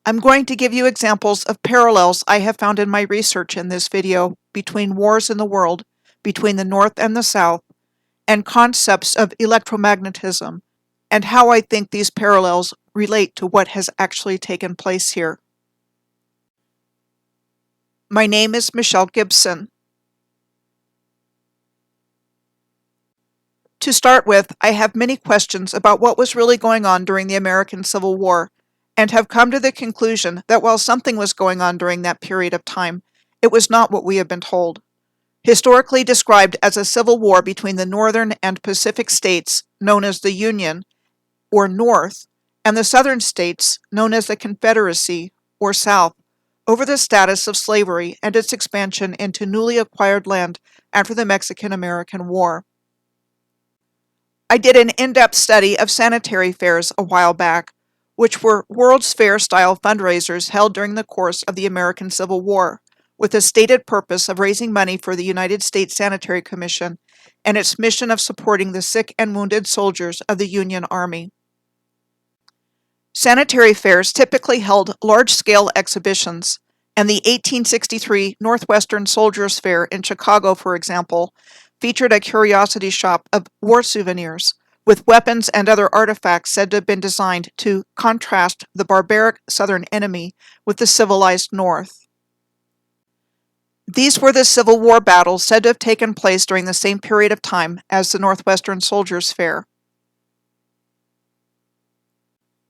I'm going to give you examples of parallels I have found in my research in this video between wars in the world, between the North and the South, and concepts of electromagnetism, and how I think these parallels relate to what has actually taken place here. My name is Michelle Gibson. To start with, I have many questions about what was really going on during the American Civil War, and have come to the conclusion that while something was going on during that period of time, it was not what we have been told. Historically described as a civil war between the northern and Pacific states, known as the Union, or North, and the southern states, known as the Confederacy, or South, over the status of slavery and its expansion into newly acquired land after the Mexican-American War. I did an in-depth study of sanitary fairs a while back, which were World's Fair-style fundraisers held during the course of the American Civil War, with the stated purpose of raising money for the United States Sanitary Commission and its mission of supporting the sick and wounded soldiers of the Union Army. Sanitary fairs typically held large-scale exhibitions, and the 1863 Northwestern Soldiers' Fair in Chicago, for example, featured a curiosity shop of war souvenirs, with weapons and other artifacts said to have been designed to contrast the barbaric Southern enemy with the civilized North. These were the Civil War battles said to have taken place during the same period of time as the Northwestern Soldiers' Fair.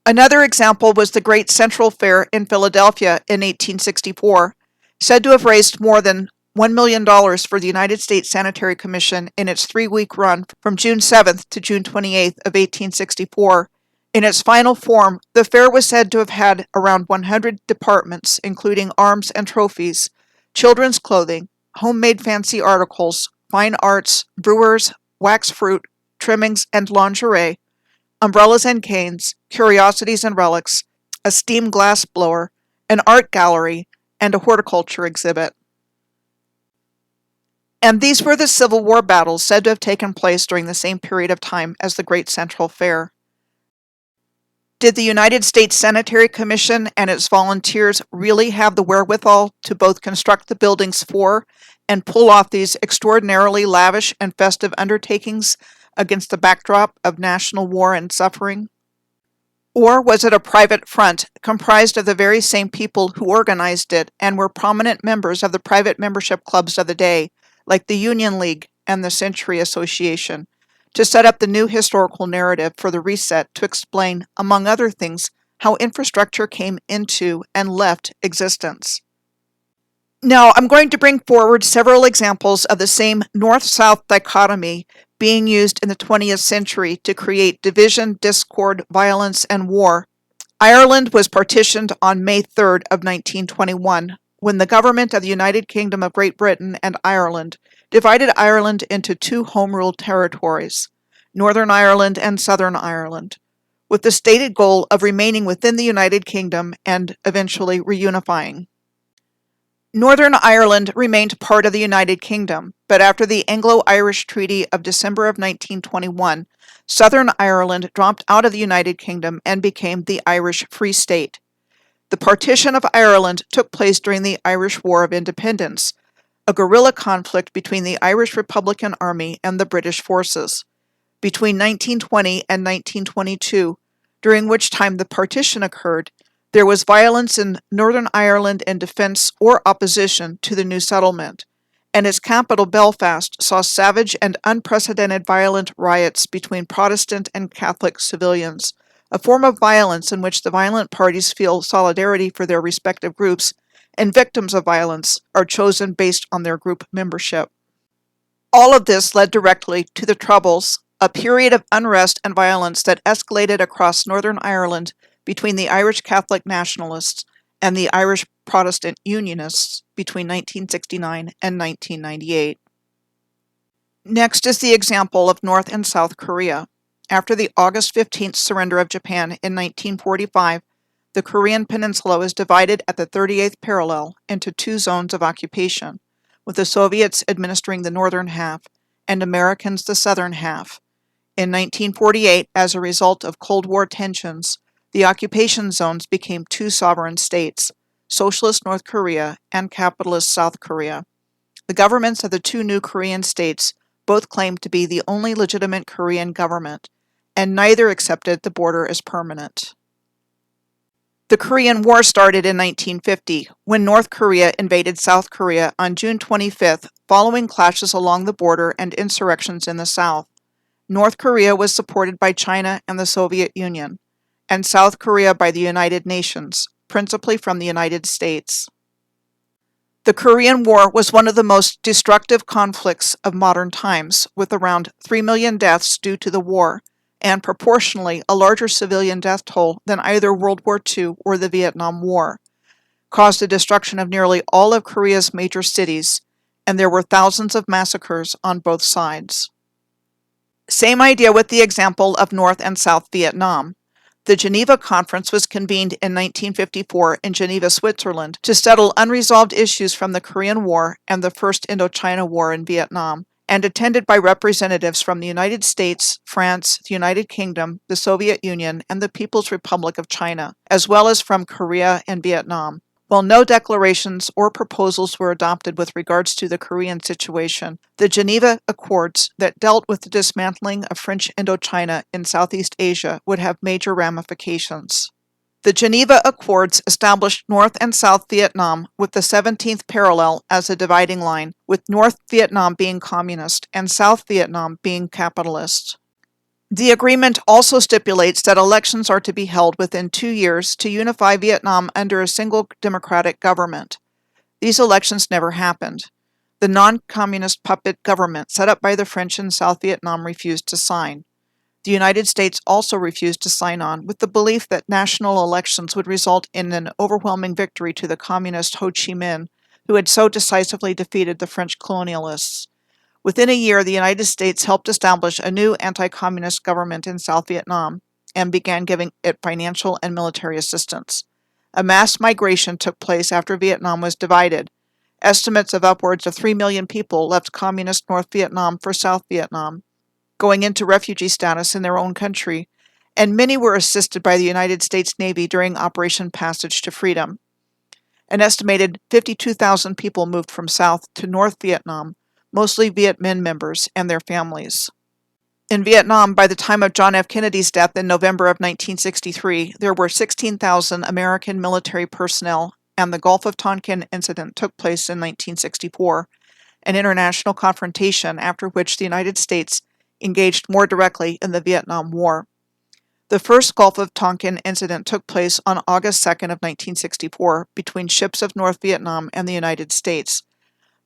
Another example was the Great Central Fair in Philadelphia in 1864, said to have raised more than $1 million for the United States Sanitary Commission in its 3-week run from June 7th to June 28th of 1864. In its final form, the fair was said to have had around 100 departments, including arms and trophies, children's clothing, homemade fancy articles, fine arts, brewers, wax fruit, trimmings and lingerie, umbrellas and canes, curiosities and relics, a steam glass blower, an art gallery, and a horticulture exhibit. And these were the Civil War battles said to have taken place during the same period of time as the Great Central Fair. Did the United States Sanitary Commission and its volunteers really have the wherewithal to both construct the buildings for and pull off these extraordinarily lavish and festive undertakings against the backdrop of national war and suffering? Or was it a private front comprised of the very same people who organized it and were prominent members of the private membership clubs of the day, like the Union League and the Century Association, to set up the new historical narrative for the reset to explain, among other things, how infrastructure came into and left existence? Now, I'm going to bring forward several examples of the same North-South dichotomy being used in the 20th century to create division, discord, violence, and war. Ireland was partitioned on May 3rd of 1921, when the government of the United Kingdom of Great Britain and Ireland divided Ireland into 2 home rule territories, Northern Ireland and Southern Ireland, with the stated goal of remaining within the United Kingdom and eventually reunifying. Northern Ireland remained part of the United Kingdom, but after the Anglo-Irish Treaty of December of 1921, Southern Ireland dropped out of the United Kingdom and became the Irish Free State. The partition of Ireland took place during the Irish War of Independence, a guerrilla conflict between the Irish Republican Army and the British forces. Between 1920 and 1922, during which time the partition occurred, there was violence in Northern Ireland in defense or opposition to the new settlement, and its capital Belfast saw savage and unprecedented violent riots between Protestant and Catholic civilians, a form of violence in which the violent parties feel solidarity for their respective groups, and victims of violence are chosen based on their group membership. All of this led directly to the Troubles, a period of unrest and violence that escalated across Northern Ireland between the Irish Catholic Nationalists and the Irish Protestant Unionists between 1969 and 1998. Next is the example of North and South Korea. After the August 15th surrender of Japan in 1945, the Korean peninsula was divided at the 38th parallel into 2 zones of occupation, with the Soviets administering the northern half and Americans the southern half. In 1948, as a result of Cold War tensions, The occupation zones became two sovereign states, Socialist North Korea and Capitalist South Korea. The governments of the two new Korean states both claimed to be the only legitimate Korean government, and neither accepted the border as permanent. The Korean War started in 1950, when North Korea invaded South Korea on June 25th, following clashes along the border and insurrections in the South. North Korea was supported by China and the Soviet Union, and South Korea by the United Nations, principally from the United States. The Korean War was one of the most destructive conflicts of modern times, with around 3 million deaths due to the war, and proportionally a larger civilian death toll than either World War II or the Vietnam War, caused the destruction of nearly all of Korea's major cities, and there were thousands of massacres on both sides. Same idea with the example of North and South Vietnam. The Geneva Conference was convened in 1954 in Geneva, Switzerland, to settle unresolved issues from the Korean War and the First Indochina War in Vietnam, and attended by representatives from the United States, France, the United Kingdom, the Soviet Union, and the People's Republic of China, as well as from Korea and Vietnam. While no declarations or proposals were adopted with regards to the Korean situation, the Geneva Accords that dealt with the dismantling of French Indochina in Southeast Asia would have major ramifications. The Geneva Accords established North and South Vietnam with the 17th parallel as a dividing line, with North Vietnam being communist and South Vietnam being capitalist. The agreement also stipulates that elections are to be held within 2 years to unify Vietnam under a single democratic government. These elections never happened. The non-communist puppet government set up by the French in South Vietnam refused to sign. The United States also refused to sign on, with the belief that national elections would result in an overwhelming victory to the communist Ho Chi Minh, who had so decisively defeated the French colonialists. Within a year, the United States helped establish a new anti-communist government in South Vietnam and began giving it financial and military assistance. A mass migration took place after Vietnam was divided. Estimates of upwards of 3 million people left communist North Vietnam for South Vietnam, going into refugee status in their own country, and many were assisted by the United States Navy during Operation Passage to Freedom. An estimated 52,000 people moved from South to North Vietnam, mostly Viet Minh members and their families. In Vietnam, by the time of John F. Kennedy's death in November of 1963, there were 16,000 American military personnel, and the Gulf of Tonkin incident took place in 1964, an international confrontation after which the United States engaged more directly in the Vietnam War. The first Gulf of Tonkin incident took place on August 2nd of 1964 between ships of North Vietnam and the United States.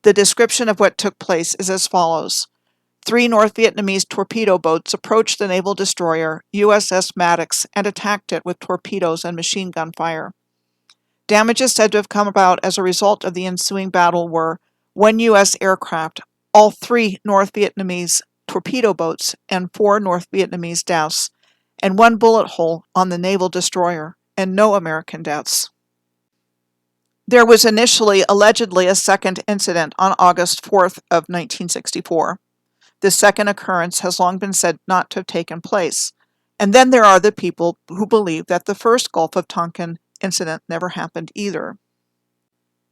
The description of what took place is as follows. 3 North Vietnamese torpedo boats approached the naval destroyer USS Maddox and attacked it with torpedoes and machine gun fire. Damages said to have come about as a result of the ensuing battle were 1 U.S. aircraft, all 3 North Vietnamese torpedo boats, and 4 North Vietnamese deaths, and 1 bullet hole on the naval destroyer, and no American deaths. There was initially allegedly a second incident on August 4th of 1964. This second occurrence has long been said not to have taken place. And then there are the people who believe that the first Gulf of Tonkin incident never happened either.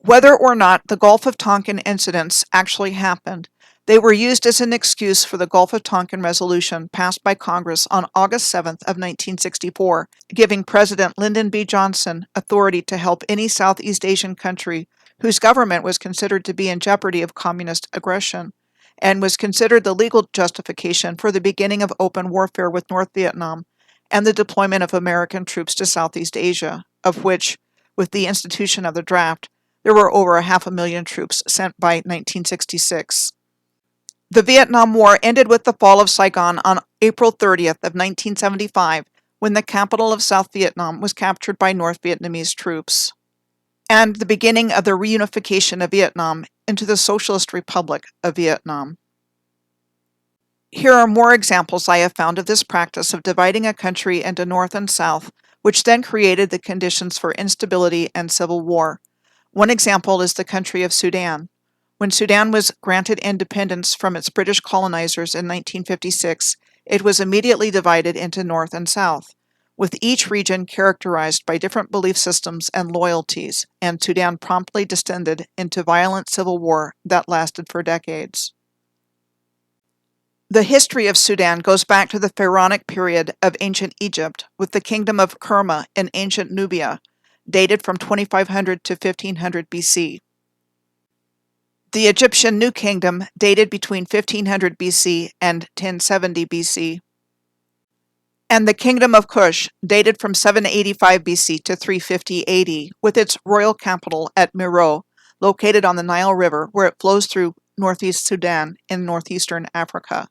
Whether or not the Gulf of Tonkin incidents actually happened, they were used as an excuse for the Gulf of Tonkin resolution passed by Congress on August 7th of 1964, giving President Lyndon B. Johnson authority to help any Southeast Asian country whose government was considered to be in jeopardy of communist aggression, and was considered the legal justification for the beginning of open warfare with North Vietnam and the deployment of American troops to Southeast Asia, of which, with the institution of the draft, there were over 500,000 troops sent by 1966. The Vietnam War ended with the fall of Saigon on April 30th of 1975, when the capital of South Vietnam was captured by North Vietnamese troops, and the beginning of the reunification of Vietnam into the Socialist Republic of Vietnam. Here are more examples I have found of this practice of dividing a country into North and South, which then created the conditions for instability and civil war. One example is the country of Sudan. When Sudan was granted independence from its British colonizers in 1956, it was immediately divided into North and South. with each region characterized by different belief systems and loyalties, and Sudan promptly descended into violent civil war that lasted for decades. The history of Sudan goes back to the pharaonic period of ancient Egypt, with the kingdom of Kerma in ancient Nubia, dated from 2500 to 1500 BC. The Egyptian New Kingdom dated between 1500 BC and 1070 BC. And the Kingdom of Kush dated from 785 BC to 350 AD, with its royal capital at Meroe, located on the Nile River, where it flows through northeast Sudan in northeastern Africa.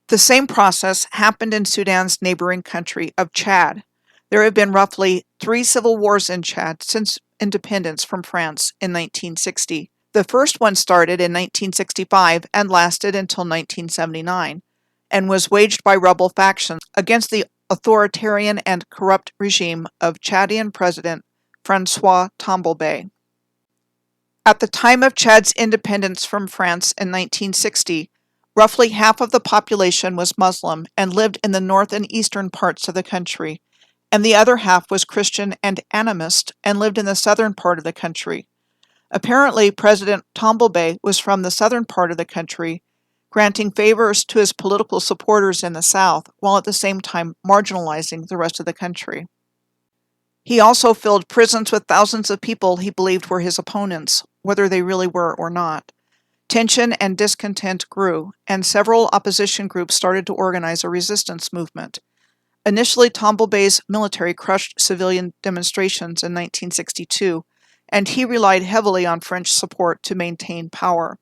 The same process happened in Sudan's neighboring country of Chad. There have been roughly 3 civil wars in Chad since independence from France in 1960. The first one started in 1965 and lasted until 1979, and was waged by rebel factions against the authoritarian and corrupt regime of Chadian President Francois Tombalbaye. At the time of Chad's independence from France in 1960, roughly half of the population was Muslim and lived in the north and eastern parts of the country, and the other half was Christian and animist and lived in the southern part of the country. Apparently, President Tombalbaye was from the southern part of the country, granting favors to his political supporters in the south, while at the same time marginalizing the rest of the country. He also filled prisons with thousands of people he believed were his opponents, whether they really were or not. Tension and discontent grew, and several opposition groups started to organize a resistance movement. Initially, Tombalbaye's military crushed civilian demonstrations in 1962, and he relied heavily on French support to maintain power.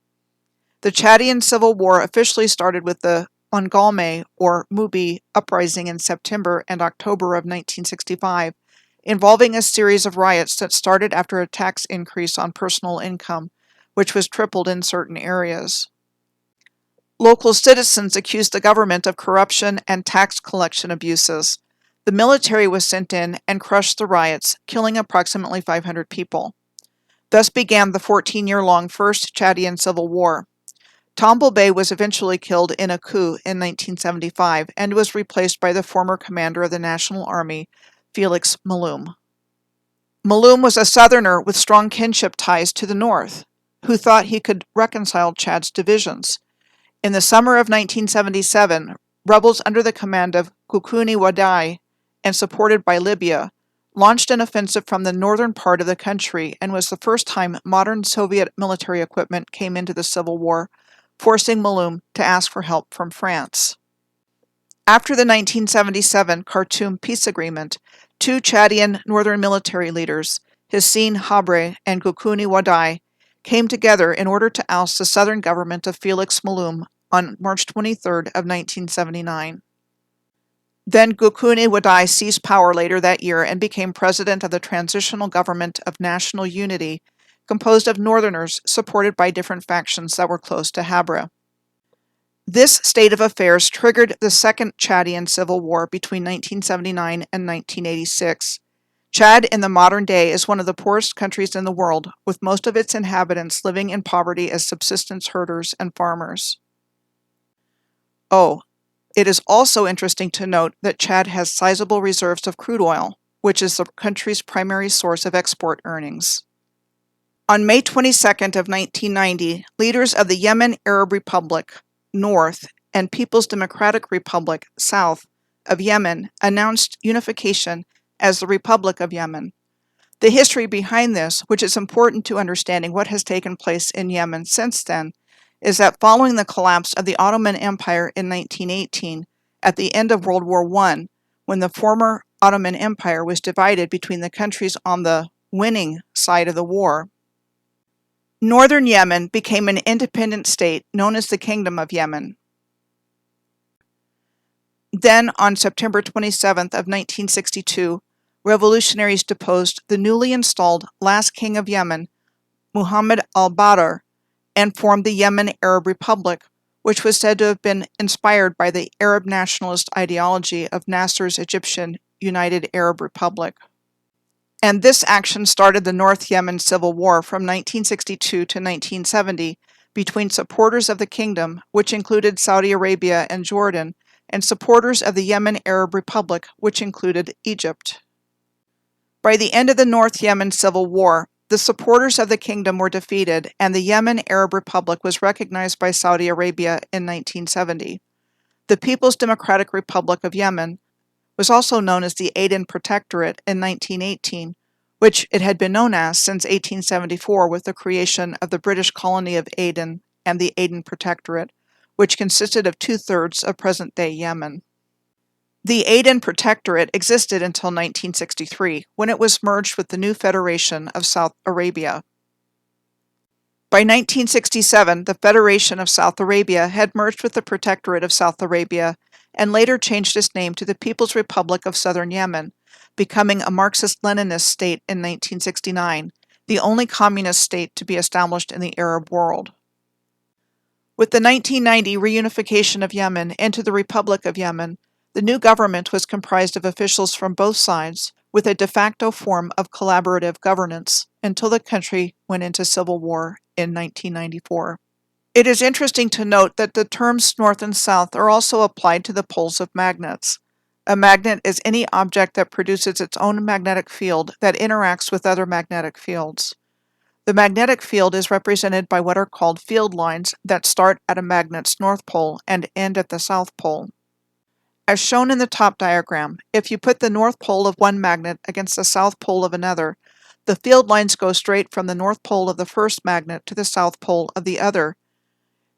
The Chadian Civil War officially started with the Ongalme or Mubi uprising in September and October of 1965, involving a series of riots that started after a tax increase on personal income, which was tripled in certain areas. Local citizens accused the government of corruption and tax collection abuses. The military was sent in and crushed the riots, killing approximately 500 people. Thus began the 14-year-long First Chadian Civil War. Tombalbaye was eventually killed in a coup in 1975 and was replaced by the former commander of the National Army, Felix Malloum. Malloum was a southerner with strong kinship ties to the north, who thought he could reconcile Chad's divisions. In the summer of 1977, rebels under the command of Goukouni Wadai and supported by Libya launched an offensive from the northern part of the country and was the first time modern Soviet military equipment came into the civil war, forcing Malloum to ask for help from France. After the 1977 Khartoum peace agreement, 2 Chadian northern military leaders, Hissène Habré and Goukouni Wadai, came together in order to oust the southern government of Felix Malloum on March 23 of 1979. Then Goukouni Wadai seized power later that year and became president of the Transitional Government of National Unity, composed of northerners supported by different factions that were close to Habré. This state of affairs triggered the Second Chadian Civil War between 1979 and 1986. Chad in the modern day is one of the poorest countries in the world, with most of its inhabitants living in poverty as subsistence herders and farmers. It is also interesting to note that Chad has sizable reserves of crude oil, which is the country's primary source of export earnings. On May 22nd of 1990, leaders of the Yemen Arab Republic, North, and People's Democratic Republic, South, of Yemen announced unification as the Republic of Yemen. The history behind this, which is important to understanding what has taken place in Yemen since then, is that following the collapse of the Ottoman Empire in 1918, at the end of World War I, when the former Ottoman Empire was divided between the countries on the winning side of the war, northern Yemen became an independent state known as the Kingdom of Yemen. Then, on September 27th of 1962, revolutionaries deposed the newly installed last king of Yemen, Muhammad al-Badr, and formed the Yemen Arab Republic, which was said to have been inspired by the Arab nationalist ideology of Nasser's Egyptian United Arab Republic. And this action started the North Yemen Civil War from 1962 to 1970 between supporters of the kingdom, which included Saudi Arabia and Jordan, and supporters of the Yemen Arab Republic, which included Egypt. By the end of the North Yemen Civil War, the supporters of the kingdom were defeated, and the Yemen Arab Republic was recognized by Saudi Arabia in 1970. The People's Democratic Republic of Yemen was also known as the Aden Protectorate in 1918, which it had been known as since 1874 with the creation of the British colony of Aden and the Aden Protectorate, which consisted of 2/3 of present-day Yemen. The Aden Protectorate existed until 1963, when it was merged with the new Federation of South Arabia. By 1967, the Federation of South Arabia had merged with the Protectorate of South Arabia and later changed its name to the People's Republic of Southern Yemen, becoming a Marxist-Leninist state in 1969, the only communist state to be established in the Arab world. With the 1990 reunification of Yemen into the Republic of Yemen, the new government was comprised of officials from both sides, with a de facto form of collaborative governance, until the country went into civil war in 1994. It is interesting to note that the terms north and south are also applied to the poles of magnets. A magnet is any object that produces its own magnetic field that interacts with other magnetic fields. The magnetic field is represented by what are called field lines that start at a magnet's north pole and end at the south pole. As shown in the top diagram, if you put the north pole of one magnet against the south pole of another, the field lines go straight from the north pole of the first magnet to the south pole of the other,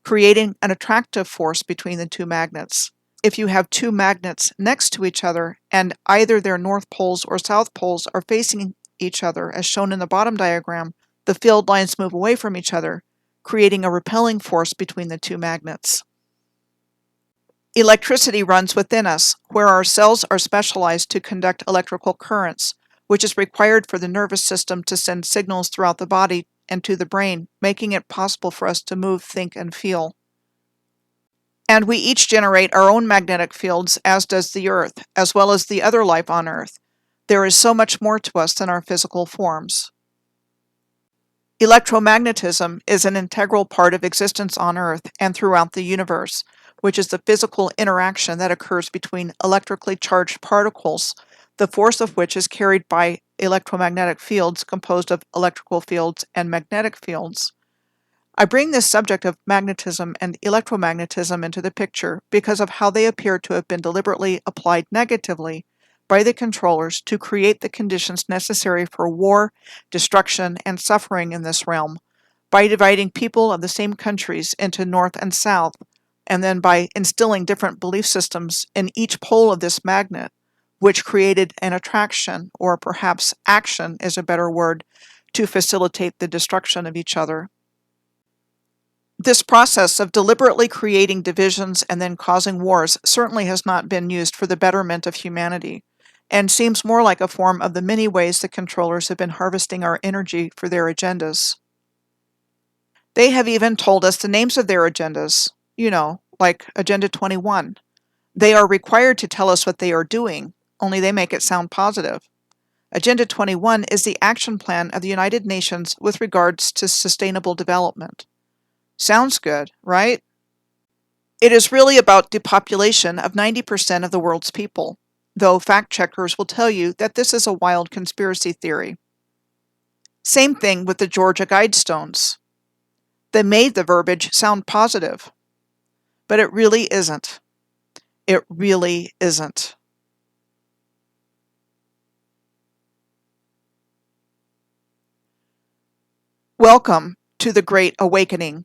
creating an attractive force between the two magnets. If you have two magnets next to each other and either their north poles or south poles are facing each other, as shown in the bottom diagram, the field lines move away from each other, creating a repelling force between the two magnets. Electricity runs within us, where our cells are specialized to conduct electrical currents, which is required for the nervous system to send signals throughout the body and to the brain, making it possible for us to move, think, and feel. And we each generate our own magnetic fields, as does the Earth, as well as the other life on Earth. There is so much more to us than our physical forms. Electromagnetism is an integral part of existence on Earth and throughout the universe, which is the physical interaction that occurs between electrically charged particles, the force of which is carried by electromagnetic fields composed of electrical fields and magnetic fields. I bring this subject of magnetism and electromagnetism into the picture because of how they appear to have been deliberately applied negatively by the controllers to create the conditions necessary for war, destruction, and suffering in this realm, by dividing people of the same countries into North and South, and then by instilling different belief systems in each pole of this magnet, which created an attraction, or perhaps action is a better word, to facilitate the destruction of each other. This process of deliberately creating divisions and then causing wars certainly has not been used for the betterment of humanity, and seems more like a form of the many ways the controllers have been harvesting our energy for their agendas. They have even told us the names of their agendas, like Agenda 21. They are required to tell us what they are doing, only they make it sound positive. Agenda 21 is the action plan of the United Nations with regards to sustainable development. Sounds good, right? It is really about depopulation of 90% of the world's people, though fact checkers will tell you that this is a wild conspiracy theory. Same thing with the Georgia Guidestones. They made the verbiage sound positive, but it really isn't. It really isn't. Welcome to the Great Awakening.